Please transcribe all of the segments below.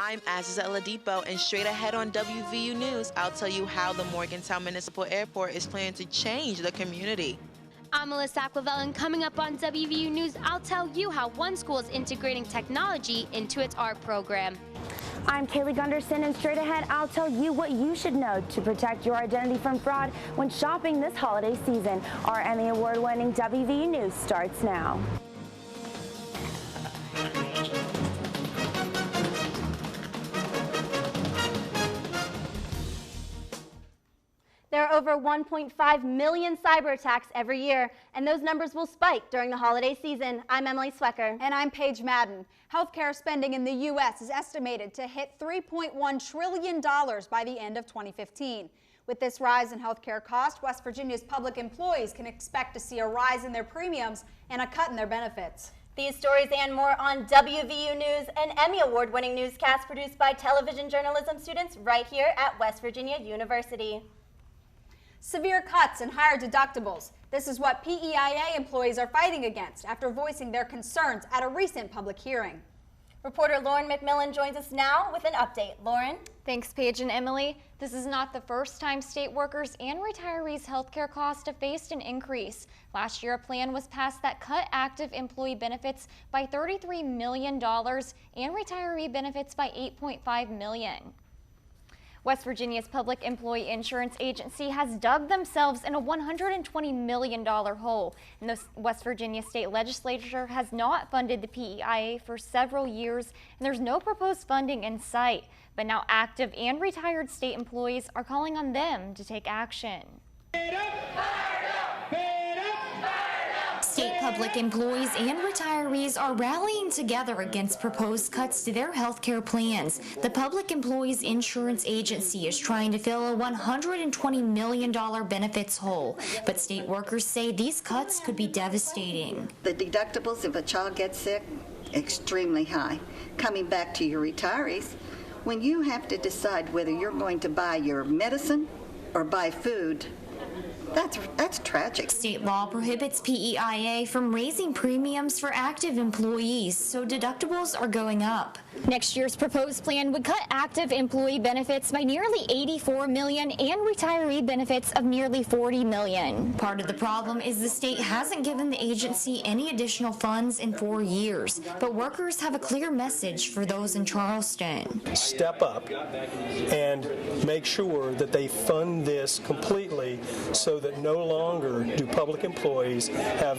I'm Aziza Oladipo, and straight ahead on WVU News, I'll tell you how the Morgantown Municipal Airport is planning to change the community. I'm Melissa Aquavell, and coming up on WVU News, I'll tell you how one school is integrating technology into its art program. I'm Kaylee Gunderson, and straight ahead, I'll tell you what you should know to protect your identity from fraud when shopping this holiday season. Our Emmy Award-winning WVU News starts now. There are over 1.5 million cyber attacks every year, and those numbers will spike during the holiday season. I'm Emily Swecker. And I'm Paige Madden. Healthcare spending in the U.S. is estimated to hit $3.1 trillion by the end of 2015. With this rise in healthcare cost, West Virginia's public employees can expect to see a rise in their premiums and a cut in their benefits. These stories and more on WVU News, an Emmy Award-winning newscast produced by television journalism students right here at West Virginia University. Severe cuts and higher deductibles. This is what PEIA employees are fighting against after voicing their concerns at a recent public hearing. Reporter Lauren McMillan joins us now with an update. Lauren? Thanks, Paige and Emily. This is not the first time state workers and retirees' healthcare costs have faced an increase. Last year, a plan was passed that cut active employee benefits by $33 million and retiree benefits by $8.5 million. West Virginia's Public Employee Insurance Agency has dug themselves in a $120 million hole. And the West Virginia State Legislature has not funded the PEIA for several years, and there's no proposed funding in sight. But now active and retired state employees are calling on them to take action. State public employees and retirees are rallying together against proposed cuts to their health care plans. The Public Employees Insurance Agency is trying to fill a $120 million benefits hole, but state workers say these cuts could be devastating. The deductibles, if a child gets sick, extremely high. Coming back to your retirees, when you have to decide whether you're going to buy your medicine or buy food, that's tragic. State law prohibits PEIA from raising premiums for active employees, so deductibles are going up. Next year's proposed plan would cut active employee benefits by nearly $84 million and retiree benefits of nearly $40 million. Part of the problem is the state hasn't given the agency any additional funds in 4 years, but workers have a clear message for those in Charleston. Step up and make sure that they fund this completely so that no longer do public employees have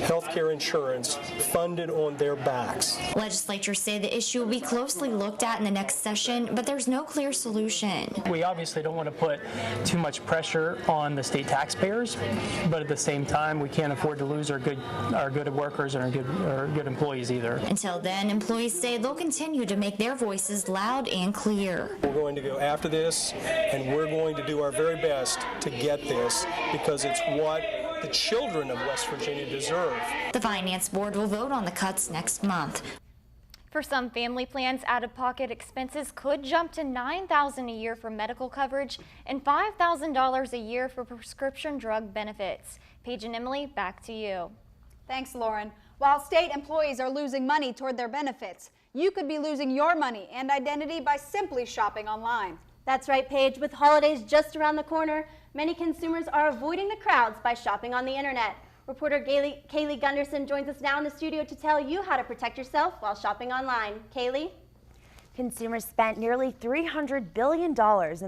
health care insurance funded on their backs. Legislatures say the issue will be closely looked at in the next session, but there's no clear solution. We obviously don't want to put too much pressure on the state taxpayers, but at the same time, we can't afford to lose our good workers and our good employees either. Until then, employees say they'll continue to make their voices loud and clear. We're going to go after this, and we're going to do our very best to get this because it's what the children of West Virginia deserve. The Finance Board will vote on the cuts next month. For some family plans, out-of-pocket expenses could jump to $9,000 a year for medical coverage and $5,000 a year for prescription drug benefits. Paige and Emily, back to you. Thanks, Lauren. While state employees are losing money toward their benefits, you could be losing your money and identity by simply shopping online. That's right, Paige. With holidays just around the corner, many consumers are avoiding the crowds by shopping on the internet. Reporter Kaylee Gunderson joins us now in the studio to tell you how to protect yourself while shopping online. Kaylee? Consumers spent nearly $300 billion in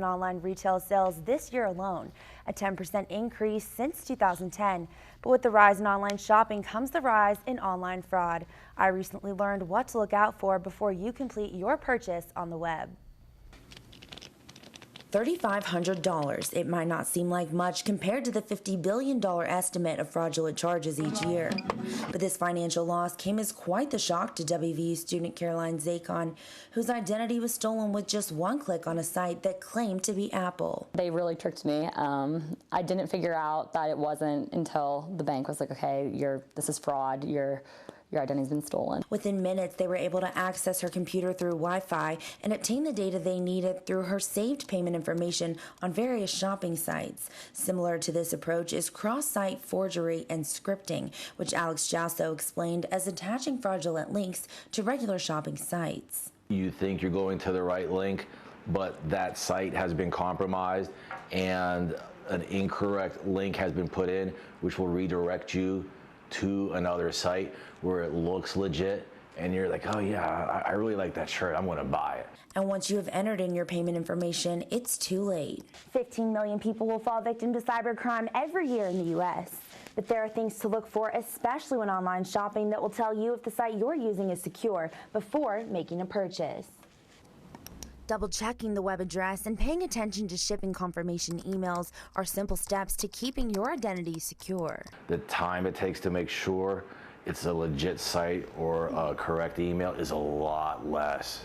online retail sales this year alone, a 10% increase since 2010. But with the rise in online shopping comes the rise in online fraud. I recently learned what to look out for before you complete your purchase on the web. $3,500. It might not seem like much compared to the $50 billion estimate of fraudulent charges each year. But this financial loss came as quite the shock to WVU student Caroline Zacon, whose identity was stolen with just one click on a site that claimed to be Apple. They really tricked me. I didn't figure out that it wasn't until the bank was like, okay, this is fraud. Your identity's been stolen. Within minutes, they were able to access her computer through Wi-Fi and obtain the data they needed through her saved payment information on various shopping sites. Similar to this approach is cross-site forgery and scripting, which Alex Jasso explained as attaching fraudulent links to regular shopping sites. You think you're going to the right link, but that site has been compromised and an incorrect link has been put in, which will redirect you to another site where it looks legit, and you're like, oh yeah, I really like that shirt, I'm gonna buy it. And once you have entered in your payment information, it's too late. 15 million people will fall victim to cybercrime every year in the U.S. But there are things to look for, especially when online shopping, that will tell you if the site you're using is secure before making a purchase. Double-checking the web address and paying attention to shipping confirmation emails are simple steps to keeping your identity secure. The time it takes to make sure it's a legit site or a correct email is a lot less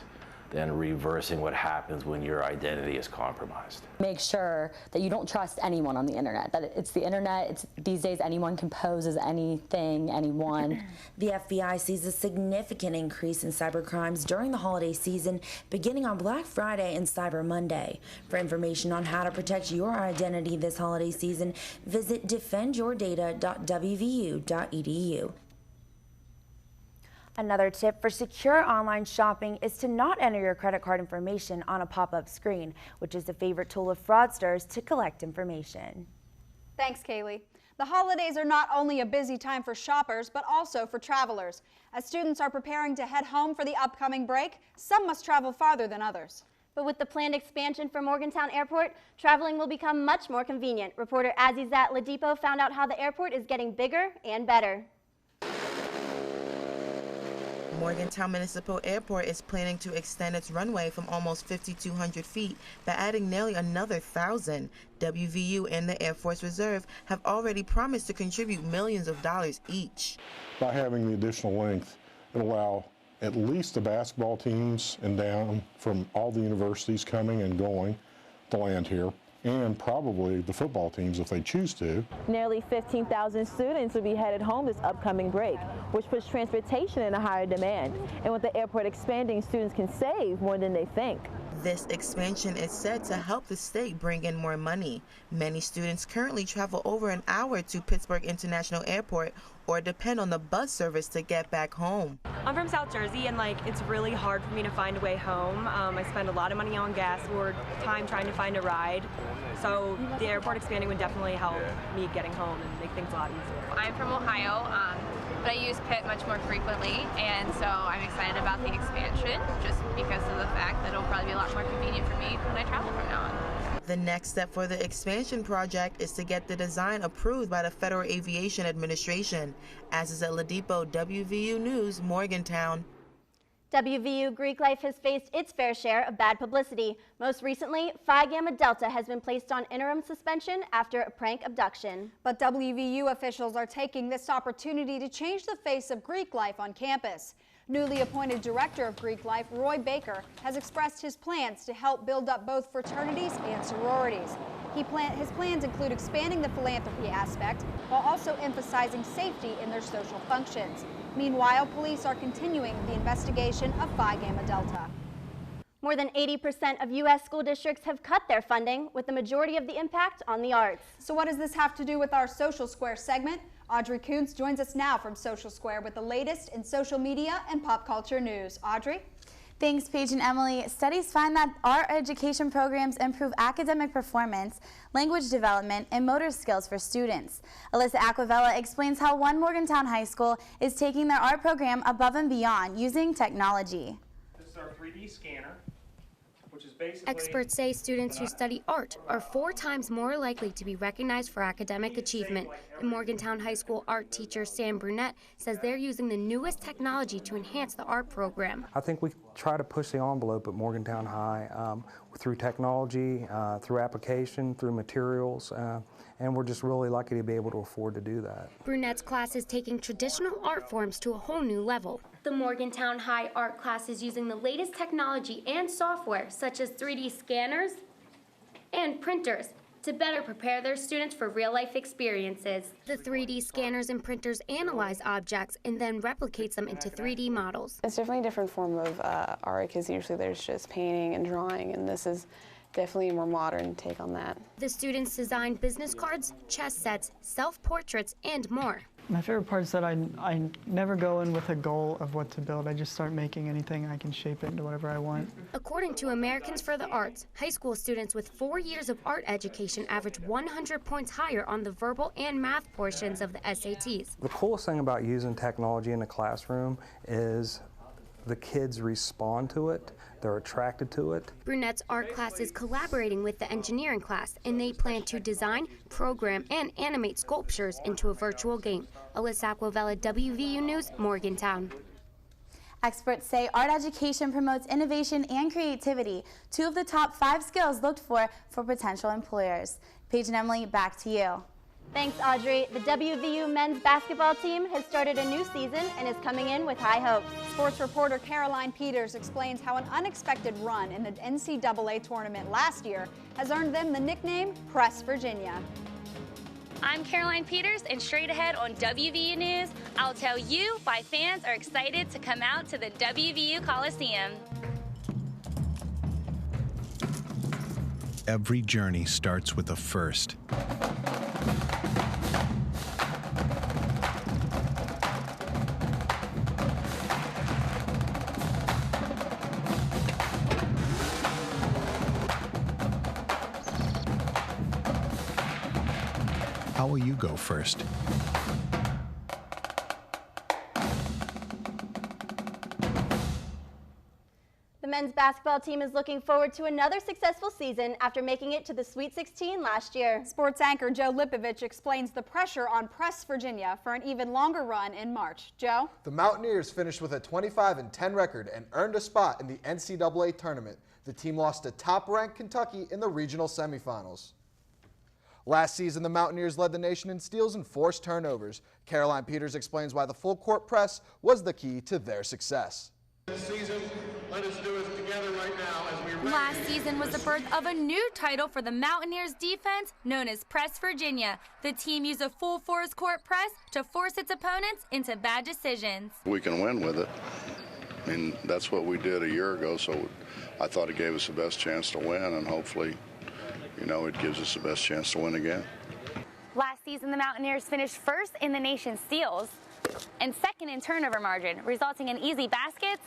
than reversing what happens when your identity is compromised. Make sure that you don't trust anyone on the internet, that it's the internet, these days anyone can pose as anything, anyone. The FBI sees a significant increase in cybercrimes during the holiday season, beginning on Black Friday and Cyber Monday. For information on how to protect your identity this holiday season, visit defendyourdata.wvu.edu. Another tip for secure online shopping is to not enter your credit card information on a pop-up screen, which is a favorite tool of fraudsters to collect information. Thanks, Kaylee. The holidays are not only a busy time for shoppers, but also for travelers. As students are preparing to head home for the upcoming break, some must travel farther than others. But with the planned expansion for Morgantown Airport, traveling will become much more convenient. Reporter Azizat Ladipo found out how the airport is getting bigger and better. Morgantown Municipal Airport is planning to extend its runway from almost 5,200 feet by adding nearly another 1,000. WVU and the Air Force Reserve have already promised to contribute millions of dollars each. By having the additional length, it'll allow at least the basketball teams and down from all the universities coming and going to land here, and probably the football teams if they choose to. Nearly 15,000 students will be headed home this upcoming break, which puts transportation in a higher demand. And with the airport expanding, students can save more than they think. This expansion is said to help the state bring in more money. Many students currently travel over an hour to Pittsburgh International Airport or depend on the bus service to get back home. I'm from South Jersey, and it's really hard for me to find a way home. I spend a lot of money on gas or time trying to find a ride. So the airport expanding would definitely help me getting home and make things a lot easier. I'm from Ohio, but I use Pitt much more frequently, and so I'm excited about the expansion just because of the fact that it'll probably be a lot more convenient for me when I travel from now on. The next step for the expansion project is to get the design approved by the Federal Aviation Administration. Azizat Ladipo, WVU News, Morgantown. WVU Greek life has faced its fair share of bad publicity. Most recently, Phi Gamma Delta has been placed on interim suspension after a prank abduction. But WVU officials are taking this opportunity to change the face of Greek life on campus. Newly appointed director of Greek life, Roy Baker, has expressed his plans to help build up both fraternities and sororities. His plans include expanding the philanthropy aspect while also emphasizing safety in their social functions. Meanwhile, police are continuing the investigation of Phi Gamma Delta. More than 80% of U.S. school districts have cut their funding, with the majority of the impact on the arts. So what does this have to do with our Social Square segment? Audrey Kuntz joins us now from Social Square with the latest in social media and pop culture news. Audrey? Thanks, Paige and Emily. Studies find that art education programs improve academic performance, language development, and motor skills for students. Alyssa Aquavella explains how one Morgantown High School is taking their art program above and beyond using technology. This is our 3D scanner, which is basically... Experts say students who study art are 4 times more likely to be recognized for academic achievement. And Morgantown High School art teacher Sam Brunette says they're using the newest technology to enhance the art program. I think we try to push the envelope at Morgantown High through technology, through application, through materials, and we're just really lucky to be able to afford to do that. Brunette's class is taking traditional art forms to a whole new level. The Morgantown High art class is using the latest technology and software, such as 3D scanners and printers, to better prepare their students for real-life experiences. The 3D scanners and printers analyze objects and then replicates them into 3D models. It's definitely a different form of art, because usually there's just painting and drawing, and this is definitely a more modern take on that. The students design business cards, chess sets, self-portraits, and more. My favorite part is that I never go in with a goal of what to build. I just start making anything. I can shape it into whatever I want. According to Americans for the Arts, high school students with 4 years of art education average 100 points higher on the verbal and math portions of the SATs. The coolest thing about using technology in the classroom is the kids respond to it, they're attracted to it. Brunette's art class is collaborating with the engineering class, and they plan to design, program, and animate sculptures into a virtual game. Alyssa Aquavella, WVU News, Morgantown. Experts say art education promotes innovation and creativity, 2 of the top 5 skills looked for potential employers. Paige and Emily, back to you. Thanks, Audrey. The WVU men's basketball team has started a new season and is coming in with high hopes. Sports reporter Caroline Peters explains how an unexpected run in the NCAA tournament last year has earned them the nickname Press Virginia. I'm Caroline Peters, and straight ahead on WVU News, I'll tell you why fans are excited to come out to the WVU Coliseum. Every journey starts with a first. How will you go first? The men's basketball team is looking forward to another successful season after making it to the Sweet 16 last year. Sports anchor Joe Lipovich explains the pressure on Press Virginia for an even longer run in March. Joe? The Mountaineers finished with a 25-10 record and earned a spot in the NCAA tournament. The team lost to top-ranked Kentucky in the regional semifinals. Last season, the Mountaineers led the nation in steals and forced turnovers. Caroline Peters explains why the full-court press was the key to their success. This season, let us do it together right now as we Last season was the birth of a new title for the Mountaineers defense known as Press Virginia. The team used a full force court press to force its opponents into bad decisions. We can win with it. I mean, that's what we did a year ago, so I thought it gave us the best chance to win, and hopefully, you know, it gives us the best chance to win again. Last season, the Mountaineers finished first in the nation's steals and second in turnover margin, resulting in easy baskets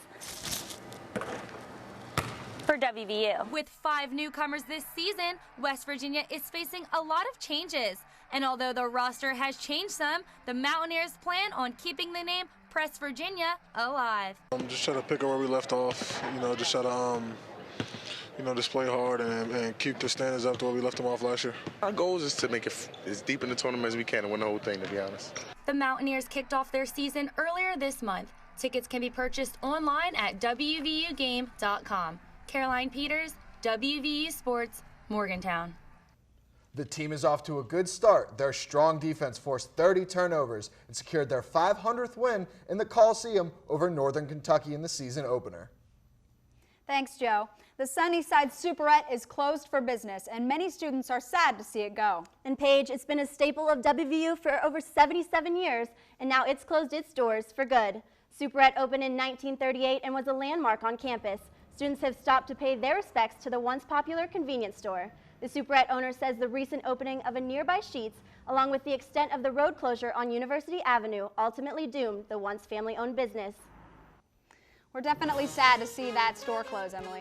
for WVU. With 5 newcomers this season, West Virginia is facing a lot of changes. And although the roster has changed some, the Mountaineers plan on keeping the name Press Virginia alive. Just try to pick up where we left off, just try to just play hard and keep the standards up to where we left them off last year. Our goal is to make it as deep in the tournament as we can and win the whole thing, to be honest. The Mountaineers kicked off their season earlier this month. Tickets can be purchased online at WVUgame.com. Caroline Peters, WVU Sports, Morgantown. The team is off to a good start. Their strong defense forced 30 turnovers and secured their 500th win in the Coliseum over Northern Kentucky in the season opener. Thanks, Joe. The Sunnyside Superette is closed for business, and many students are sad to see it go. And Paige, it's been a staple of WVU for over 77 years, and now it's closed its doors for good. Superette opened in 1938 and was a landmark on campus. Students have stopped to pay their respects to the once popular convenience store. The Superette owner says the recent opening of a nearby Sheetz, along with the extent of the road closure on University Avenue, ultimately doomed the once family-owned business. We're definitely sad to see that store close, Emily.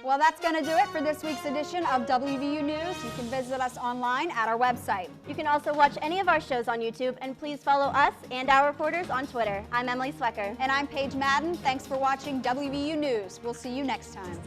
Well, that's going to do it for this week's edition of WVU News. You can visit us online at our website. You can also watch any of our shows on YouTube, and please follow us and our reporters on Twitter. I'm Emily Swecker. And I'm Paige Madden. Thanks for watching WVU News. We'll see you next time.